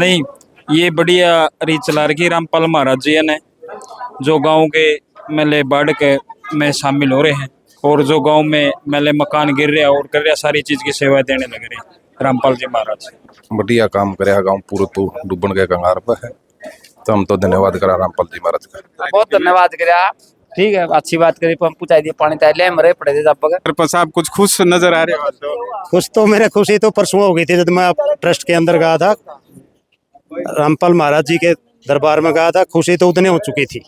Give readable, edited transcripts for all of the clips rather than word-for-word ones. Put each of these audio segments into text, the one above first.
नहीं, ये बढ़िया रीत चला रखी रामपाल महाराज जी ने, जो गांव के मेले बाढ़ के में शामिल हो रहे हैं और जो गांव में मेले मकान गिर रहे और कर रहे, सारी चीज की सेवा देने लग रहे हैं रामपाल जी महाराज। बढ़िया काम करे गांव पूरा तो डूबन के कंगार पर है, तो हम तो धन्यवाद करा रामपाल जी महाराज का। बहुत धन्यवाद करा। ठीक है, अच्छी बात करी। पंप पहुंचाई दिए, पानी तार ले मरे पड़े थे जब सरपंच साहब कुछ खुश नजर आ रहे हो तो? खुश तो मेरे खुशी तो परसों हो गई थी जब मैं ट्रस्ट के अंदर गया था, रामपाल महाराज जी के दरबार में गया था। खुशी तो उतने हो चुकी थी,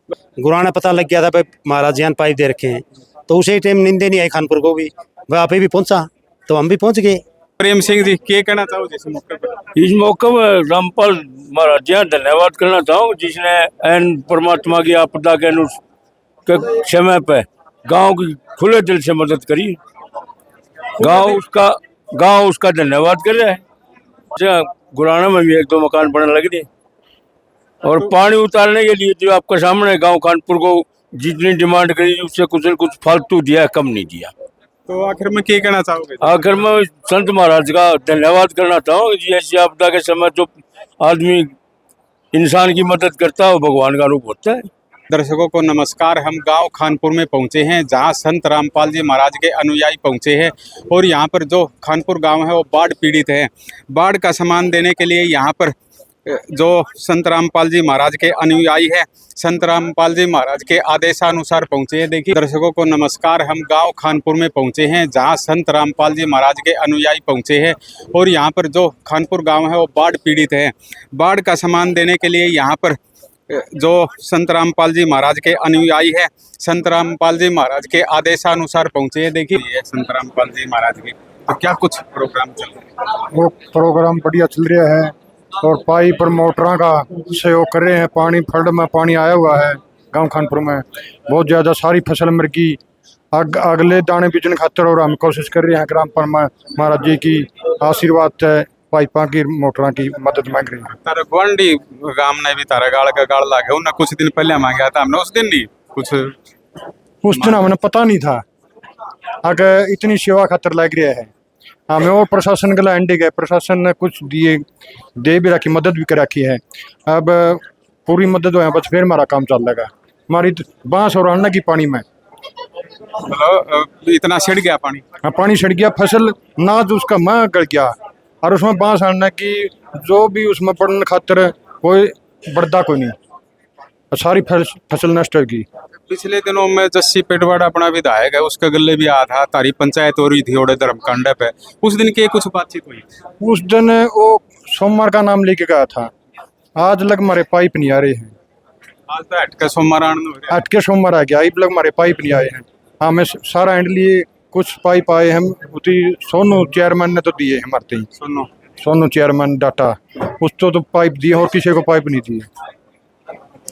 गुरुआ ने पता लग गया था भाई महाराज जी ने पाइप दे रखे हैं, तो उसी टाइम नींदे नहीं आई खानपुर को भी, वह आप भी पहुंचा तो हम भी पहुंच गए। प्रेम सिंह जी क्या कहना चाहो इस मौके पर? इस मौके में रामपाल महाराज जी धन्यवाद करना चाहूँ, जिसने एन परमात्मा की आपदा के समय पे गांव की खुले दिल से मदद करी। गांव उसका धन्यवाद कर रहा है। गुराना में भी एक दो मकान बनने लग गए और पानी उतारने के लिए जो आपके सामने गांव खानपुर को जितनी डिमांड करी उससे कुछ फालतू दिया, कम नहीं दिया। तो आखिर में क्या कहना चाहोगे? आखिर में संत महाराज का धन्यवाद करना चाहूँगा जी, ऐसी आपदा के समय जो आदमी इंसान की मदद करता है वो भगवान का रूप होता है। दर्शकों को नमस्कार। हम गांव खानपुर में पहुंचे हैं जहां संत रामपाल जी महाराज के अनुयायी पहुंचे हैं और यहां पर जो खानपुर गांव है वो बाढ़ पीड़ित है। बाढ़ का सामान देने के लिए यहां पर जो संत रामपाल जी महाराज के अनुयायी है, संत रामपाल जी महाराज के आदेशानुसार पहुंचे हैं। देखिए दर्शकों को नमस्कार। हम गांव खानपुर में पहुंचे हैं जहां संत रामपाल जी महाराज के अनुयायी पहुंचे हैं और यहां पर जो खानपुर गांव है वो बाढ़ पीड़ित है। बाढ़ का सामान देने के लिए यहां पर जो संत रामपाल जी महाराज के अनुयायी है, संत रामपाल जी महाराज के आदेशानुसार पहुंचे हैं। देखिए संत रामपाल जी महाराज के तो क्या कुछ प्रोग्राम चल रहे हैं? वो प्रोग्राम बढ़िया चल रहा है और पाइप और मोटरों का सहयोग कर रहे हैं। पानी फ्लड में पानी आया हुआ है गांव खानपुर में, बहुत ज़्यादा सारी फसल मर गई। अगले दाने बीजने खातर और हम कोशिश कर रहे हैं कि रामपाल महाराज जी की आशीर्वाद है, पाइपा की मोटरों की मदद मांग रही है। तारा गुआंढी गांव ने भी तारा गाड़ का गाड़ लागे उन्हें कुछ दिन पहले मांगा था, हमने उस दिन नहीं कुछ उस दिन हमें पता नहीं था अगर इतनी सेवा खातर लग रहा है। हमें और प्रशासन के लिए गए, प्रशासन ने कुछ दे भी रखी, मदद भी कर रखी है। अब पूरी मदद हो बस फिर हमारा काम चल लगा। हमारी बांस और अन्न की पानी में इतना छिड़ गया पानी। हाँ, पानी छिड़ गया, फसल नाज उसका माँ गल गया और उसमें बांस अन्न की जो भी उसमें पड़ने खातर कोई बढ़ता कोई नहीं, सारी फसल नष्ट होगी। पिछले दिनों में जस्सी पेटवाड़ा अपना विधायक है, उसका गले भी आया था, तारी पंचायत हो रही थी ओडे धर्मकांड पे, उस दिन की कुछ बातचीत हुई? उस दिन वो सोमवार का नाम लेके गया था, आज लग हमारे पाइप नहीं आ रहे हैं। आज तो हटके सोमवार आ गया, अब लग हमारे पाइप नहीं आए हैं। हमें सारा हैंड लिए कुछ पाइप आए हम उसी सोनू चेयरमैन ने तो दिए हमारे, सोनू चेयरमैन डाटा उसको तो पाइप दिए और किसी को पाइप नहीं दिए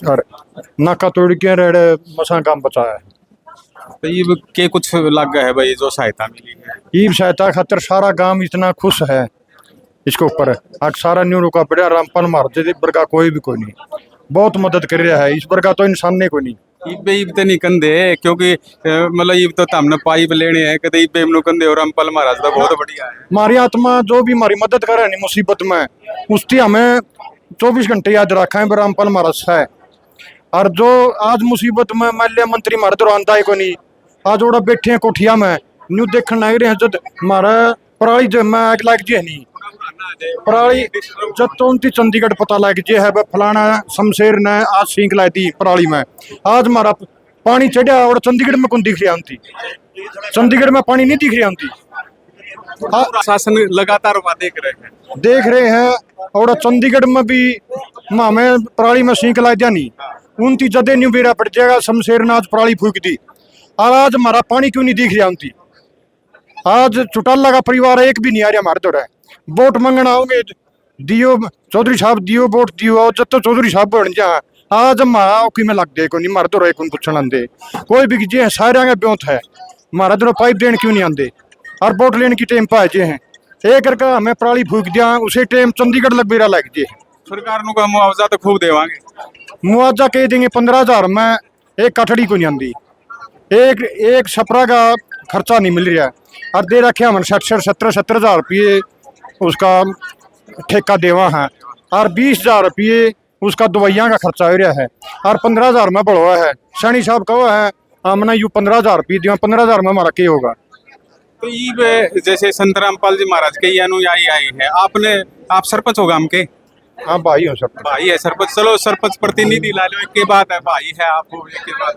और नाका तोड़ के रेड़े मसा काम बचाया है। तो ये के कुछ लग गया है भाई जो सहायता मिली है? ये सहायता खातर सारा गांव इतना खुश है इसके ऊपर। आज सारा न्यू रुका पड़ा, रामपाल महाराज वर्गा कोई भी कोई नहीं, बहुत मदद कर रहा है। इस वर्गा तो इंसान ने कोई नहीं। ईब तो नहीं कंधे क्योंकि मतलब ईब तो हमने पाइप लेने हैं कदे ईब नु कंधे और रामपाल महाराज तो बहुत बढ़िया है। हमारी आत्मा जो भी हमारी मदद करे नहीं मुसीबत में, उसकी हमें 24 घंटे याद रखा है रामपाल महाराज है। और जो आज मुसीबत में मान लिया मंत्री मारे तो आंदा है को नहीं, आज ओड़ा बैठे हैं कोठिया में न्यू देखने लग रहे हैं। जब हमारा पराली जो मैं आग लग जी है नहीं, पराली जब तो उनकी चंडीगढ़ पता लग जी है फलाना शमशेर ने आज सींक लाई थी पराली में, आज हमारा पानी चढ़ा और चंडीगढ़ में कौन दिख रही आती, चंडीगढ़ में पानी नहीं दिख रही आती। शासन लगातार देख रहे हैं और चंडीगढ़ में भी हमें पराली में सींक लाई दिया नहीं, उनकी जदे न्यू बेरा पड़ जाएगा। शमशेर ने आज पराली फूक दी और आज हमारा पानी क्यों नहीं दिख रहा उनकी। आज चौटाला का परिवार एक भी नहीं आ रहा हमारे तो। वोट मंगना आओगे दियो चौधरी साहब दियो वोट दियो, और जब तो चौधरी साहब बन जा आज हमारा औकी में लग गए को नहीं, मारे तो रहे कौन पूछना आंदे कोई भी जे सारे के ब्योत है हमारा तो पाइप देने क्यों नहीं आंदे और वोट लेने की टाइम पाए जे हैं एक करके हमें पराली फूक दिया उसे टाइम चंडीगढ़ लग बेरा लग जे। सरकार का मुआवजा तो खूब देवांगे, मुआवजा कह देंगे 15,000 में एक कठड़ी को नहीं आंदी, एक छपरा का खर्चा नहीं मिल रहा है और दे रखे हमने 70,000 रुपये उसका ठेका देवा है। और 20,000 रुपये उसका दवाइयाँ का खर्चा हो रहा है और 15,000 में बढ़वा है। सैनी साहब कहो है हमने यू 15,000 रुपये दिया, 15,000 में हमारा क्या होगा। तो ये जैसे संत रामपाल जी महाराज के ये अनुयायी आए हैं, आप सरपंच हो गांव के? हाँ भाई हो सब भाई है सरपंच, चलो सरपंच प्रतिनिधि ला लो, एक के बात है भाई है आप हो, एक के बात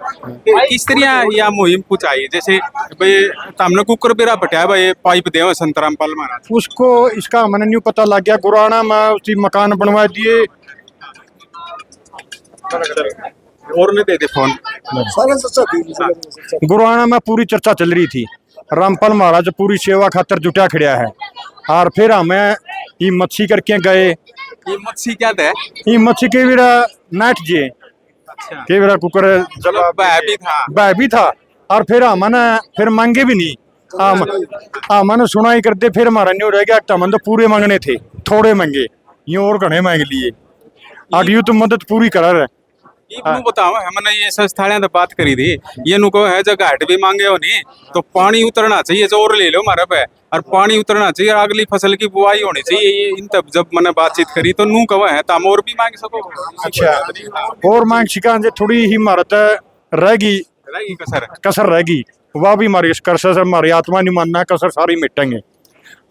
किस तरह यह मुहिम कुछ आई, जैसे भाई हमने कुकर बेरा पटाया भाई पाइप दे संत रामपाल महाराज उसको, इसका मैंने न्यू पता लग गया। गुराना में उसी मकान बनवा दिए और ने दे दे फोन। गुरुआना में पूरी चर्चा चल रही थी, रामपाल महाराज पूरी सेवा खातर जुटा खड़िया है। और फिर हमें ये मच्छी करके गए। ये मच्छी क्या था? ये मच्छी के बिरा नाट जे अच्छा, के बिरा कुकर चलो बह भी था। और फिर हमने फिर मांगे भी नहीं, हमने सुनाई करते फिर हमारा न्यू रह गया। हमने तो पूरे मांगने थे, थोड़े मांगे यूं और घने मांग लिए। आगे यूं तो मदद पूरी करा रहे। ये बताओ हमने ये संस्थाएं तो बात करी थी, ये नुको है जगह हट भी मांगे हो नहीं तो पानी उतरना चाहिए, जोर ले लो हमारे पे, और पानी उतरना चाहिए, अगली फसल की बुआई होनी चाहिए। ये इन तब जब मैंने बातचीत करी तो नू कवा है तम और भी मांग सको। अच्छा, और मांग शिका थोड़ी ही इमारत रहेगी, कसर रहेगी, वह भी हमारी कसर हमारी आत्मा नहीं मानना, कसर सारी मिटेंगे।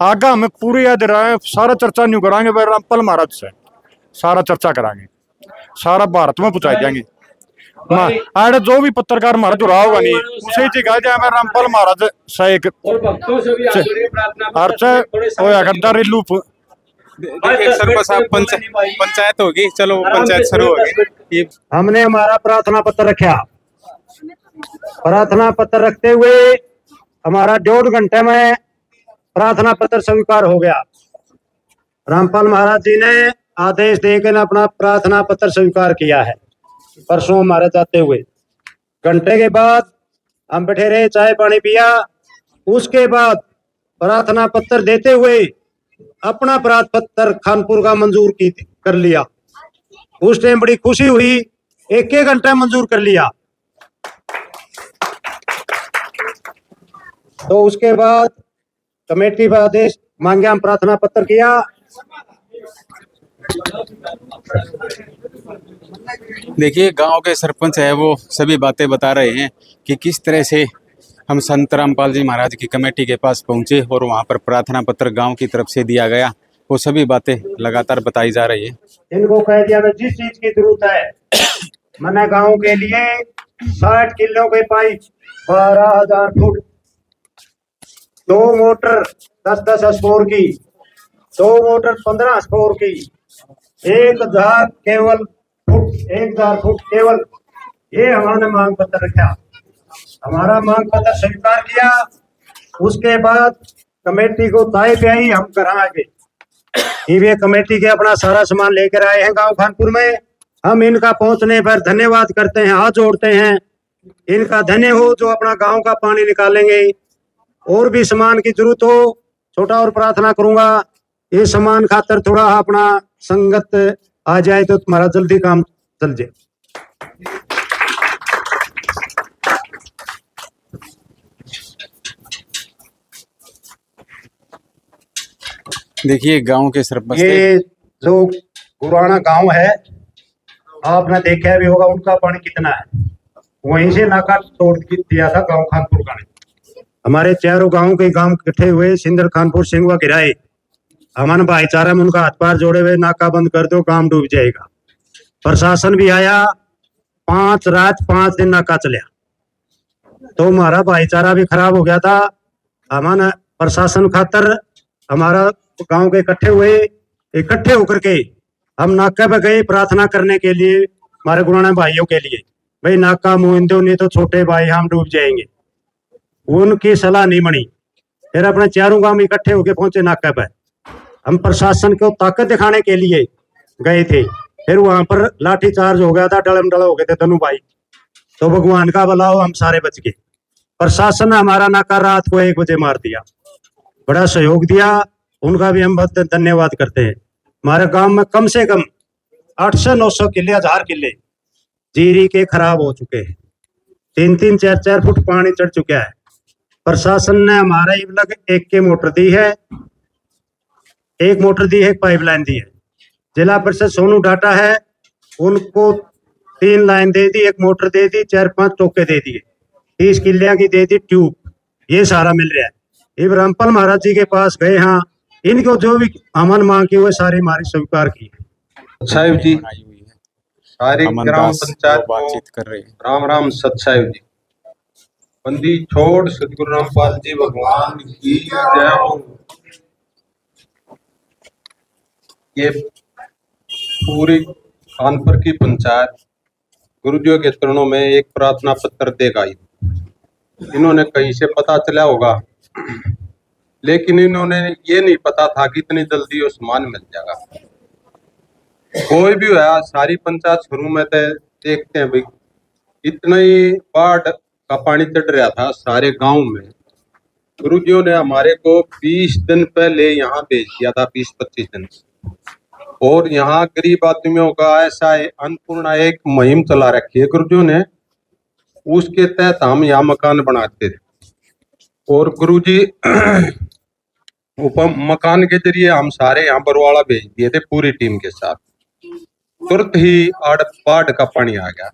आगा हमें पूरे याद रहा, सारा चर्चा नहीं करांगे भाई रामपाल महाराज से, सारा चर्चा करांगे, सारा भारत में पहुंचाई जाएंगे। आड़े जो भी पत्रकार हमारा जो रहा होगा नहीं उसे जगह जाए मैं रामपाल महाराज से एक पंचायत होगी, चलो पंचायत शुरू होगी। हमने हमारा प्रार्थना पत्र रखा। प्रार्थना पत्र रखते हुए हमारा 1.5 घंटे में प्रार्थना पत्र स्वीकार हो गया। रामपाल महाराज जी ने आदेश देकर अपना प्रार्थना पत्र स्वीकार किया है। परसों हमारे जाते हुए घंटे के बाद हम बैठे रहे, चाय पानी पिया। उसके बाद प्रार्थना पत्र देते हुए अपना प्रार्थना पत्र खानपुर का मंजूर कर लिया। उस टाइम बड़ी खुशी हुई, 1 घंटा मंजूर कर लिया। तो उसके बाद कमेटी का आदेश मांगे, हम प्रार्थना पत्र किया। देखिए गांव के सरपंच है वो सभी बातें बता रहे हैं कि किस तरह से हम संत रामपाल जी महाराज की कमेटी के पास पहुंचे और वहां पर प्रार्थना पत्र गांव की तरफ से दिया गया। वो सभी बातें लगातार बताई जा रही है। इनको कह दिया जिस चीज की जरूरत है, मैंने गांव के लिए 60 किलो के पाइप 12,000 फुट, 2 मोटर 10-10 स्पोर की, 2 मोटर 15 स्पोर की, 1,000 फुट केवल, ये हमारे मांग पत्र रखा। हमारा मांग पत्र स्वीकार किया। उसके बाद कमेटी को ताय पे आई, हम कराएंगे। ये कमेटी के अपना सारा सामान लेकर आए हैं गांव खानपुर में। हम इनका पहुंचने पर धन्यवाद करते हैं, हाथ जोड़ते हैं। इनका धन्य हो जो अपना गांव का पानी निकालेंगे। और भी सामान की जरूरत हो, छोटा और प्रार्थना करूंगा, ये सामान खातर थोड़ा अपना संगत आ जाए तो तुम्हारा जल्दी काम चल जाए। देखिए गांव के सरपंच, ये जो गुराना गांव है आपने देखा भी होगा, उनका पानी कितना है। वहीं से नाका तोड़ दिया था गांव खानपुर का। हमारे चारों गांव के गांव इकट्ठे हुए, सिंदर, खानपुर, सिंगवा गिराए। हमारे भाईचारा में उनका हाथ पार जोड़े हुए, नाका बंद कर दो, काम डूब जाएगा। प्रशासन भी आया, 5 रात 5 दिन नाका चलिया, तो हमारा भाईचारा भी खराब हो गया था। हमारा प्रशासन खातर हमारा गांव के इकट्ठे होकर के हम नाका पे गए प्रार्थना करने के लिए, हमारे गुराना भाइयों के लिए। भाई नाका मुहिंदो नहीं तो छोटे भाई हम डूब जाएंगे। उनकी सलाह नहीं बनी। फिर अपने चारों गांव इकट्ठे होकर पहुंचे नाका पे। हम प्रशासन को ताकत दिखाने के लिए गए थे। फिर वहां पर लाठी चार्ज हो गया था, डलम डल हो गए थे दोनों भाई। तो भगवान का भला हो, हम सारे बच गए। प्रशासन ने हमारा नाका रात को 1 बजे मार दिया, बड़ा सहयोग दिया, उनका भी हम बहुत धन्यवाद करते हैं। हमारे गांव में कम से कम 800-900 किले, 1000 किले जीरी के खराब हो चुके हैं। 3-3, 4-4 फुट पानी चढ़ चुका है। प्रशासन ने हमारे लग एक मोटर दी है, एक पाइपलाइन दी है। जिला परिषद सोनू डाटा है, उनको 3 लाइन दे दी, 1 मोटर दे दी, 4-5 टोके दे दिए, 30 किलियां की दे दी ट्यूब, ये सारा मिल रहा है। अब रामपाल महाराज जी के पास गए, हाँ इनको जो भी अमन मांग की वो सारी हमारी स्वीकार की। साहिब जी बनाई हुई है। सारी अमन ग्राम दास पंचायत वो बातचीत कर रहे हैं। राम राम सत साहिब जी। बंदी छोड़ सतगुरु रामपाल जी भगवान की जय हो। ये पूरी कानपुर की पंचायत गुरुजियों के चरणों में एक प्रार्थना पत्र देकर आई। इन्होंने कहीं से पता चला होगा, लेकिन इन्होंने ये नहीं पता था कि इतनी जल्दी वो सामान मिल जाएगा। कोई भी हुआ, सारी पंचायत शुरू में तो देखते हैं भाई इतना ही बाढ़ का पानी चढ़ रहा था सारे गांव में। गुरुजियों ने हमारे को 20 दिन पहले यहाँ भेज दिया था, 20-25 दिन, और यहाँ गरीब आदमियों का ऐसा अन्नपूर्णा एक मुहिम चला रखी है गुरुजियों ने, उसके तहत हम यहाँ मकान बनाते थे। और गुरुजी मकान के जरिए हम सारे यहाँ बरवाड़ा भेज दिए थे पूरी टीम के साथ। तुरंत ही बाढ़ का पानी आ गया,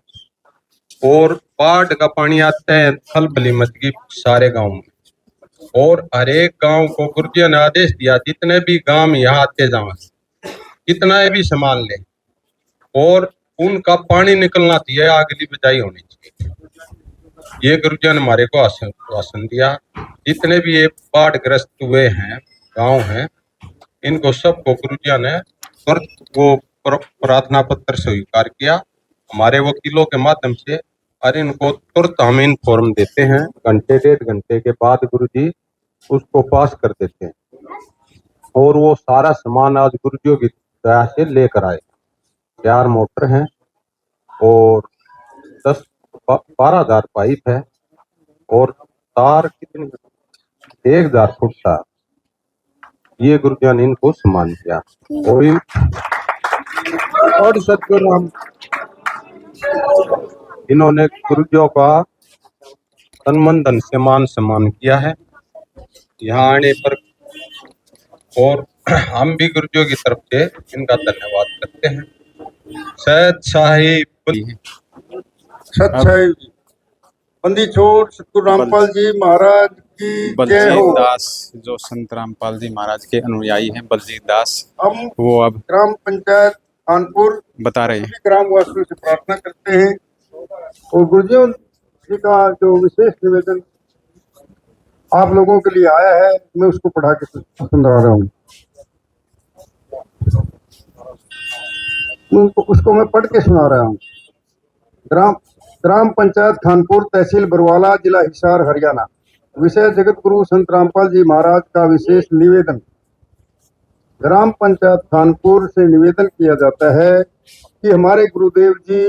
और बाढ़ का पानी आते हैं खलबली मच गई सारे गांव में। और हर एक गांव को गुरुजियों ने आदेश दिया जितने भी गांव यहाँ आते जाओ, कितना भी सामान ले, और उनका पानी निकलना चाहिए, अगली बजाई होनी चाहिए। ये गुरुजियों ने हमारे को आश्वासन दिया। जितने भी ये बाढ़ ग्रस्त हुए हैं गांव हैं, इनको सबको गुरुजियों ने तुरंत वो प्रार्थना पत्र स्वीकार किया हमारे वकीलों के माध्यम से, और इनको तुरंत हम इन्फॉर्म देते हैं। घंटे 1.5 घंटे के बाद गुरुजी उसको पास कर देते हैं, और वो सारा सामान आज गुरुजियों की दया से लेकर आए। 4 मोटर हैं और 12,000 पाइप है, और तार कितनी 1,000 फुट तार। ये गुरुजियों ने इनको सम्मान किया। और सतगुरु राम इन्होंने गुरुजियों का तन मन धन से मान सम्मान किया है यहाँ आने पर, और हम भी गुरुजियों की तरफ से इनका धन्यवाद करते हैं। सत साहिब जी। बंदी छोड़ सतगुरु रामपाल जी महाराज की जय बलजीत हो। दास जो संत रामपाल जी महाराज के अनुयायी हैं, बलजीत दास, हम वो अब ग्राम पंचायत कानपुर बता रहे हैं। ग्रामवासियों से प्रार्थना करते हैं, और गुरुजियों जी का जो विशेष निवेदन आप लोगों के लिए आया है, मैं उसको पढ़ा के सुना रहा हूँ। उसको मैं पढ़ के सुना रहा हूँ। ग्राम पंचायत खानपुर, तहसील बरवाला, जिला हिसार, हरियाणा। विषय जगत गुरु संत रामपाल जी महाराज का विशेष निवेदन। ग्राम पंचायत खानपुर से निवेदन किया जाता है कि हमारे गुरुदेव जी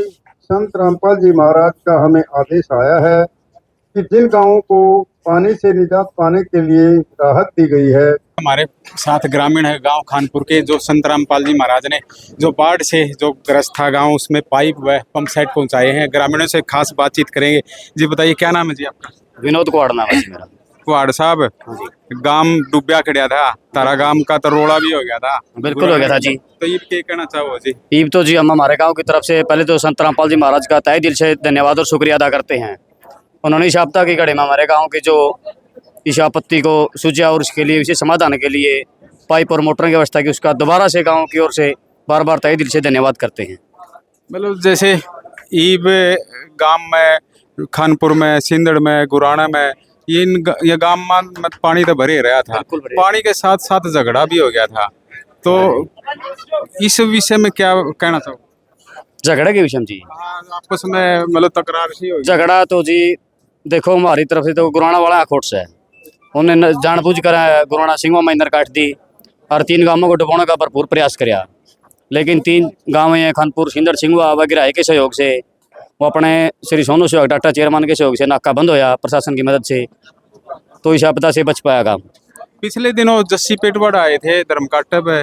संत रामपाल जी महाराज का हमें आदेश आया है कि जिन गांवों को पानी से निजात पाने के लिए राहत दी गई है। हमारे साथ ग्रामीण है गांव खानपुर के, जो संत रामपाल जी महाराज ने जो बाढ़ से जो ग्रस्त था गांव, उसमें पाइप व पंप सेट पहुंचाए हैं। ग्रामीणों से खास बातचीत करेंगे। जी बताइए, क्या नाम है जी आपका? विनोद कुआड़ नाम है मेरा। कुआड़ साहब, गांव डूबया खड़िया था, तारा गांव का तो रोड़ा भी हो गया था। बिल्कुल हो गया था जी। तो ये क्या कहना चाहो जी? ईब तो जी हम हमारे गांव की तरफ से पहले तो संत रामपाल जी महाराज का तहे दिल से धन्यवाद और शुक्रिया अदा करते हैं। उन्होंने इस आपदा की घड़ी में हमारे गांव की जो इस आपत्ति को सूझा और उसके लिए विशेष समाधान के लिए पाइप और मोटर की व्यवस्था की, उसका दोबारा से गांव की ओर से बार बार तहे दिल से धन्यवाद करते हैं। मतलब जैसे ईब गांव में, खानपुर में, सिंदड़ में, गुराना में, ये गांव में पानी तो भरे रहा था, पानी के साथ साथ झगड़ा भी हो गया था। तो इस विषय में क्या कहना चाहो? झगड़े के विषय में जी आपस में मतलब तकरार सी हो? झगड़ा तो जी देखो हमारी तरफ से तो गुराना वाला आखोट से है, उन्हें जानबूझ कर गुराना सिंह में इंदर काट दी और 3 गांवों को डुबाने का भरपूर प्रयास किया, लेकिन 3 गांव हैं खानपुर, सिंदड़, सिंगवा वगैरह के सहयोग से वो अपने श्री सोनू सहयोग डाक्टर चेयरमैन के सहयोग से नाका बंद होया प्रशासन की मदद से, तो इस आपदा से बच पाया काम। पिछले दिनों जस्सी पेटवाड़ आए थे धर्मकाटा पे,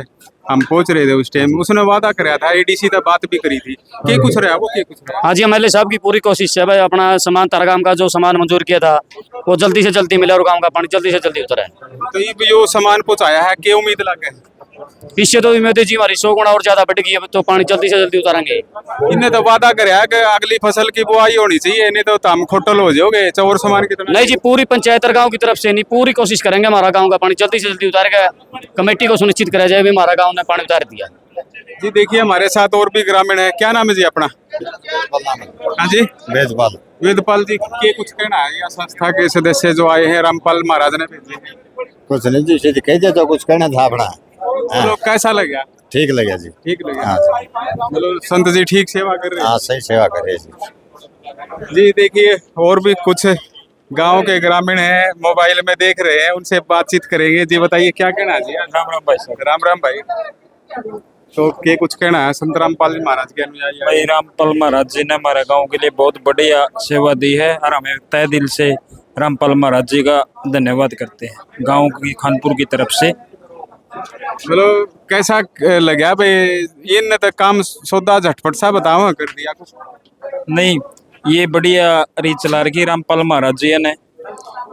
हम पहुंच रहे थे उस टाइम, उसने वादा कराया था, एडीसी तक बात भी करी थी। क्या कुछ रहा वो? क्या कुछ रहा? हाँ जी, एमएलए साहब की पूरी कोशिश है भाई, अपना सामान तारागाम का जो सामान मंजूर किया था वो जल्दी से जल्दी मिले और गांव का पानी जल्दी से जल्दी उतरा है। तो ये सामान पहुंचाया है, क्या उम्मीद लगे? इससे तो उम्मीद है जी हमारी 100 गुना और ज्यादा बढ़ गई है, तो पानी जल्दी से जल्दी उतारेंगे। इन्हें तो वादा कराया कि अगली फसल की बुआई होनी चाहिए, नहीं तो हम खोटल हो जाओगे चौर सामान कितना। नहीं जी, पूरी पंचायत और गांव की तरफ से नहीं, पूरी कोशिश करेंगे हमारा गांव का पानी जल्दी से जल्दी उतारेगा। कमेटी को सुनिश्चित करा जाए भी हमारा गांव ने पानी उतार दिया। जी देखिए हमारे साथ और भी ग्रामीण है, क्या नाम है जी अपना? हाँ जी, वेदपाल। वेदपाल जी, के कुछ कहना है या संस्था के सदस्य जो आए हैं रामपाल महाराज ने भेजे हैं? कुछ नहीं जी, सीधे कह दिया तो कुछ कहना था अपना। तो कैसा लगा? ठीक लगा जी। ठीक लगा। हाँ जी। मतलब संत जी ठीक सेवा कर रहे हैं। हाँ सही सेवा करे जी। जी देखिए और भी कुछ गांव के ग्रामीण हैं, मोबाइल में देख रहे हैं, उनसे बातचीत करेंगे। जी बताइए क्या कहना है जी? राम राम भाई साहब। राम राम भाई। तो के कुछ कहना है संत रामपाल जी महाराज के अनुयायी? भाई रामपाल महाराज जी ने हमारे गांव के लिए बहुत बढ़िया सेवा दी है और हमें तय दिल से रामपाल महाराज जी का धन्यवाद करते हैं गांव की खानपुर की तरफ से। मतलब कैसा लगा भाई, इन तो काम सौदा झटपट सा बताओ कर दिया कुछ? नहीं, ये बढ़िया रीत चला रखी रामपाल महाराज जी ने,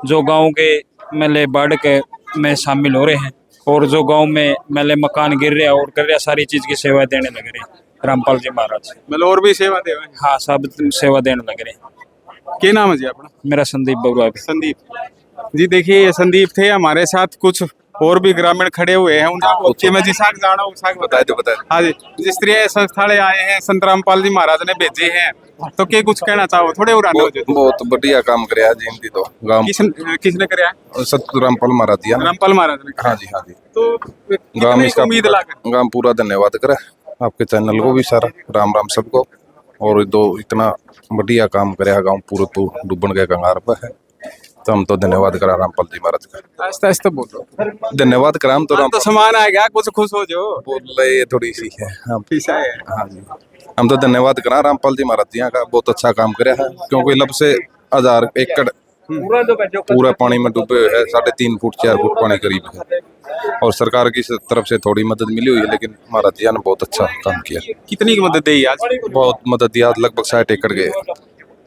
जो गांव के मेले बाढ़ के में शामिल हो रहे हैं और जो गांव में मेले मकान गिर रहे और कर रहे, सारी चीज की सेवा देने लग रहे हैं रामपाल जी महाराज। मतलब और भी सेवा दे? हाँ, सब सेवा देने लग रहे हैं। क्या नाम है जी अपना? मेरा संदीप बबुआ। संदीप जी, देखिए ये संदीप थे हमारे साथ, कुछ और भी ग्रामीण खड़े हुए हैं उनका मैं जी साग जाना हूँ, साग बताए तो बताए। हाँ जी, जिस तरह संस्थाएं आए हैं संत रामपाल जी महाराज ने भेजे हैं, तो क्या कुछ कहना चाहो? थोड़े और बहुत बढ़िया काम कराया जी इनकी तो गांव। किसने कराया? सत रामपाल महाराज जी ने। रामपाल महाराज ने। हाँ जी, हाँ जी। तो गांव में इसका उम्मीद लाकर गांव पूरा धन्यवाद करे आपके चैनल को भी सारा। राम राम सबको। और दो इतना बढ़िया काम कराया गांव पूरा तो डूबन के कंगार पर है, तो हम तो धन्यवाद करा रामपाल जी महाराज का। आस्ते आस्ते बोलो। धन्यवाद करा हम तो। तो सामान आ गया, कुछ खुश हो जो बोल रहे थोड़ी सी है। हाँ पीछा है। हाँ जी, हम तो धन्यवाद करा रामपाल जी महाराज जी का, बहुत अच्छा काम कराया है। क्योंकि लब से 1000 एकड़ पूरा पानी में डूबे हुए है, 3.5 फुट 4 फुट पानी करीब है। और सरकार की तरफ से थोड़ी मदद मिली हुई है, लेकिन महाराज जी ने बहुत अच्छा काम किया। कितनी की मदद दी आज? बहुत मदद दिया, लगभग 60 एकड़ के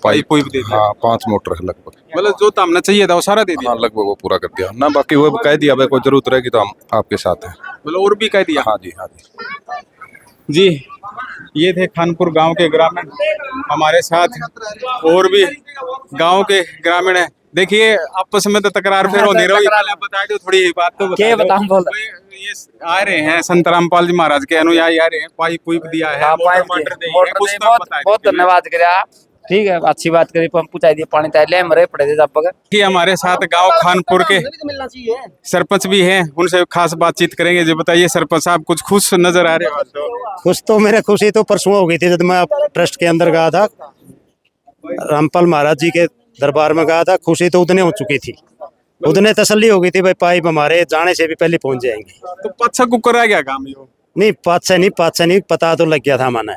पाइप। हाँ, 5 मोटर है लगभग। मतलब जो तामना चाहिए था वो सारा दे दिया? हाँ, लगभग वो पूरा कर दिया ना। बाकी वो कह दिया भाई कोई जरूरत रहेगी तो हम आपके साथ हैं। मतलब और भी कह दिया? हाँ जी, हाँ जी। जी ये थे खानपुर गांव के ग्रामीण हमारे साथ, और भी गांव के ग्रामीण है। देखिए आपस में तो तकरार फिर होती रही, बता दो थोड़ी बात तो बता दो। ये आ रहे हैं संत रामपाल जी महाराज के अनुयायी आ रहे हैं, पाइप पुइप दिया है, बहुत धन्यवाद करा। ठीक है, अच्छी बात करी, पहुंचाई दिए पानी ताले मरे पड़े थे तब। कि हमारे साथ गांव खानपुर के सरपंच भी हैं, उनसे खास बातचीत करेंगे। जो बताइए सरपंच साहब, कुछ खुश नजर आ रहे हो? कुछ तो मेरे खुशी तो परसों हो गई थी जब मैं ट्रस्ट के अंदर गया था, रामपाल महाराज जी के दरबार में गया था। खुशी तो उतने हो चुकी थी, उतने तसल्ली हो गई थी भाई पाइप हमारे जाने से भी पहले पहुंच जाएंगे। तो पाछा कुकर आ गया काम? नहीं, पाँच से नहीं, पता तो लग गया था मैंने।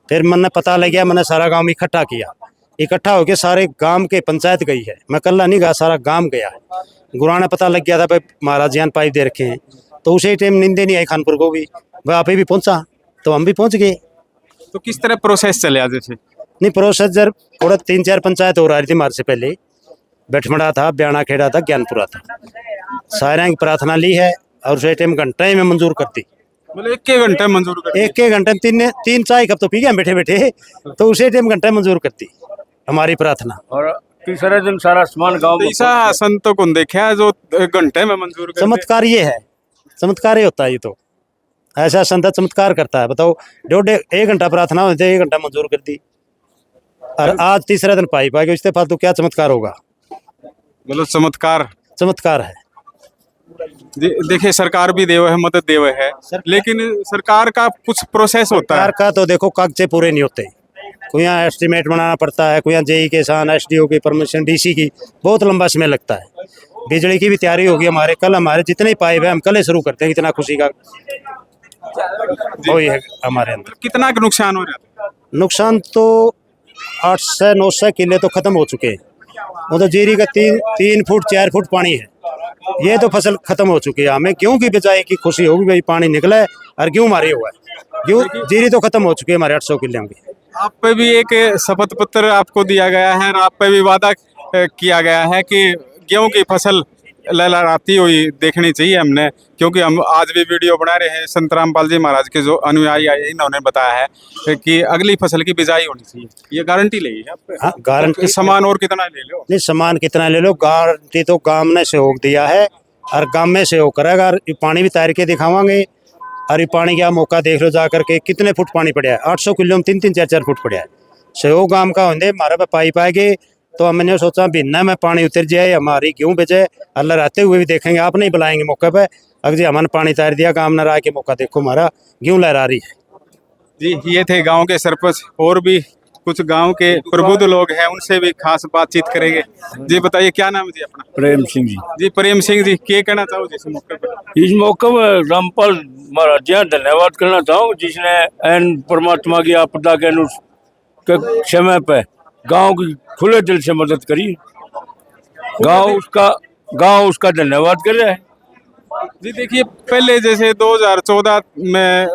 फिर मैंने पता लग गया, मैंने सारा गांव इकट्ठा किया। इकट्ठा होके सारे गांव के पंचायत गई है, मैं कल्ला नहीं गया, सारा गांव गया है। गुराना पता लग गया था भाई महाराज जी ने पाइप दे रखे हैं, तो उसी टाइम नींदे नहीं आई खानपुर को भी, वहाँ पे भी पहुंचा तो हम भी पहुंच गए। तो किस तरह प्रोसेस चले आज से? नहीं, प्रोसेस जब थोड़ा 3-4 पंचायत हो रही थी हमारे से पहले। बैठमड़ा था, ब्याणा खेड़ा था, ज्ञानपुरा था, सारे की प्रार्थना ली है और उसी टाइम घंटे में मंजूर कर दी। मतलब 1 घंटे मंजूर कर? 1 घंटे में 3 चाय कप तो पी गए बैठे बैठे, तो उसी टाइम घंटे मंजूर कर दी हमारी प्रार्थना। और तीसरे दिन सारा सामान गांव में। ऐसा संतों को देखा है जो 1 घंटे में मंजूर कर? चमत्कार ये है, चमत्कार ही होता है ये तो। ऐसा संत चमत्कार करता है, बताओ। 1.5 घंटा प्रार्थना होती है, 1 घंटा मंजूर कर दी। और आज तीसरा दिन पाइप आ गया, इससे फालतू क्या चमत्कार होगा? मतलब चमत्कार है। देखिए सरकार भी देव है, मदद देव है, लेकिन सरकार का कुछ प्रोसेस होता है। सरकार का तो देखो कागजे पूरे नहीं होते, कोई यहाँ एस्टीमेट बनाना पड़ता है, कोई यहाँ जेई के साथ, एसडीओ की परमिशन, डीसी की, बहुत लंबा समय लगता है। बिजली की भी तैयारी होगी हमारे, कल हमारे जितने पाइप है हम कल शुरू करते हैं। इतना खुशी का वही है हमारे अंदर। कितना नुकसान हो जाता है? नुकसान तो 800-900 किले तो खत्म हो चुके हैं। वो तो जीरी का 3 फुट 4 फुट पानी है, ये तो फसल खत्म हो चुकी है। हमें गेहूं की बिजाई की खुशी होगी भाई, पानी निकला है और गेहूं मारे हुआ है। गेहूं जीरी तो खत्म हो चुकी है हमारे 800 किले की। आप पे भी एक शपथ पत्र आपको दिया गया है और आप पे भी वादा किया गया है कि गेहूं की फसल लहलहाती हुई देखनी चाहिए हमने, क्योंकि हम आज भी वीडियो बना रहे हैं। संत रामपाल जी महाराज के जो अनुयायी आए इन्होंने बताया है कि अगली फसल की बिजाई होनी चाहिए, ये गारंटी ली है आप पे? हाँ, गारंटी। सामान और कितना ले लो? नहीं, सामान कितना ले लो, गारंटी तो गांव ने सहयोग दिया है और गांव में सहयोग करेगा। और ये पानी भी तैर के दिखावांगे। और ये पानी का मौका देख लो जा करके, कितने फुट पानी पड़ा है। 800 किलो में 3-3, 4-4 फुट पड़ा है। सहयोग गांव का होंगे, हमारे पे पाइप आएगी तो हमने सोचा बिना में पानी उतर जाए, हमारी गेहूँ बेचे। अल्लाह रहते हुए भी देखेंगे, आप नहीं बुलाएंगे मौके पे। अगर जी हमने पानी तैर दिया गांव न रहा के मौका देखो, हमारा गेहूँ लहरा रही है। जी, ये थे गांव के सरपंच। और भी कुछ गांव के प्रबुद्ध लोग हैं, उनसे भी खास बातचीत करेंगे। जी बताइए, क्या नाम है जी अपना? प्रेम सिंह जी। जी प्रेम सिंह जी, क्या कहना चाहो इस मौके पर? इस मौके में रामपाल महाराज जी धन्यवाद करना चाहूँ, जिसने एन परमात्मा की आपदा के समय पे गांव की खुले दिल से मदद करी। गांव उसका धन्यवाद कर रहा है। जी देखिए, पहले जैसे 2014 में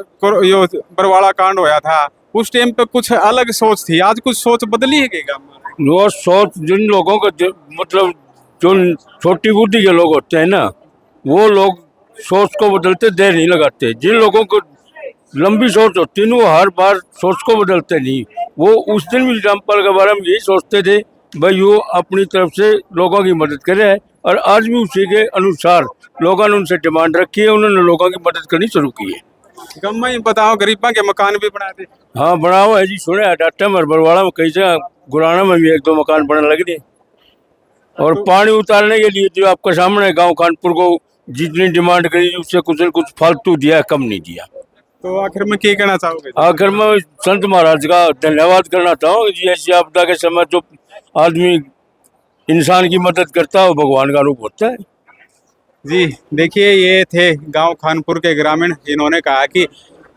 यो बरवाड़ा कांड होया था, उस टाइम पे कुछ अलग सोच थी, आज कुछ सोच बदली है क्या गांव में? वो सोच जिन लोगों को मतलब जो छोटी बुद्धि के लोग होते हैं ना, वो लोग सोच को बदलते देर नहीं लगाते। जिन लोगों को लंबी सोच होती है वो हर बार सोच को बदलते नहीं। वो उस दिन भी रामपाल के बारे में यही सोचते थे, भाई वो अपनी तरफ से लोगों की मदद करे। और आज भी उसी के अनुसार लोगों ने उनसे डिमांड रखी है, उन्होंने लोगों की मदद करनी शुरू की है। गम में बताओ, गरीबा के मकान भी बना दे? हाँ, बना हुआ है जी, सुने है डाटा में बरवाड़ा में कई जगह, गुराना में भी 1-2 मकान बनने लग रहे। और पानी उतारने के लिए जो आपके सामने गांव खानपुर को जितनी डिमांड करी उससे कुछ फालतू दिया, कम नहीं दिया। तो आखिर में क्या कहना चाहोगे? आखिर में संत महाराज का धन्यवाद करना चाहूँ जी। ऐसी आपदा के समय जो आदमी इंसान की मदद करता है वो भगवान का रूप होता है। जी देखिए, ये थे गांव खानपुर के ग्रामीण, इन्होंने कहा कि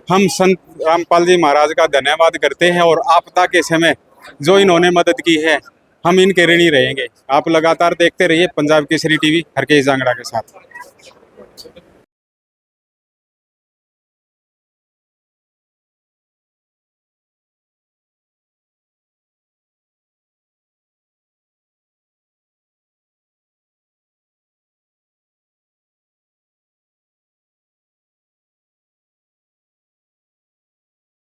हम संत रामपाल जी महाराज का धन्यवाद करते हैं और आपदा के समय जो इन्होंने मदद की है, हम इनके ऋणी रहेंगे। आप लगातार देखते रहिए पंजाब केसरी टीवी, हरकेश जांगड़ा के साथ।